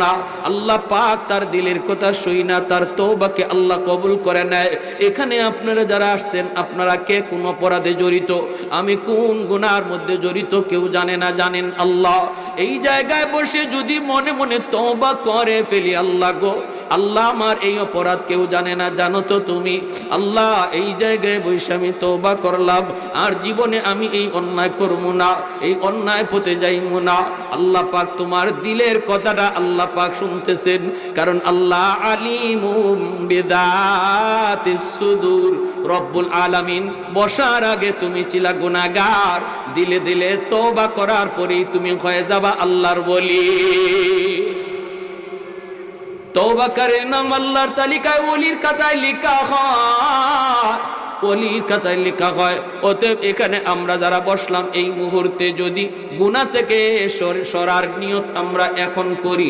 না। আল্লাহ পাক তার দিলের কথা শুইনা তার তওবাকে আল্লাহ কবুল করে নেয়। এখানে আপনারা যারা আসছেন, আপনারা কে কোন অপরাধে জড়িত, আমি কোন গুনার মধ্যে জড়িত কেউ জানে না, জানেন আল্লাহ। এই জায়গায় বসে যদি মনে মনে তওবা করে ফেলি, আল্লাহ গো আল্লাহ আমার এই অপরাধ কেউ জানে না, জানো তো তুমি। আল্লাহ এই জায়গায় বসে আমি তওবা করলাম, আর জীবনে আমি এই অন্যায় করবো না, এই অন্যায় পথে যাইবো না। আল্লাহ পাক তোমার দিলের কথাটা আল্লাহ পাক শুনতেছেন, কারণ আল্লাহ আলিমুম বিদাতিস সুদূর। রব্বুল আলামিন বসার আগে তুমি ছিলা গুনাহগার, দিলে দিলে তওবা করার পরেই তুমি হয়ে যাবা আল্লাহর ওলি। তওবাকারীর নাম আল্লাহর তালিকায় ওলির খাতায় লেখা হয়, ওলির খাতায় লেখা হয়। অতএব এখানে আমরা যারা বসলাম, এই মুহূর্তে যদি গুনাহ থেকে সরার নিয়ত আমরা এখন করি,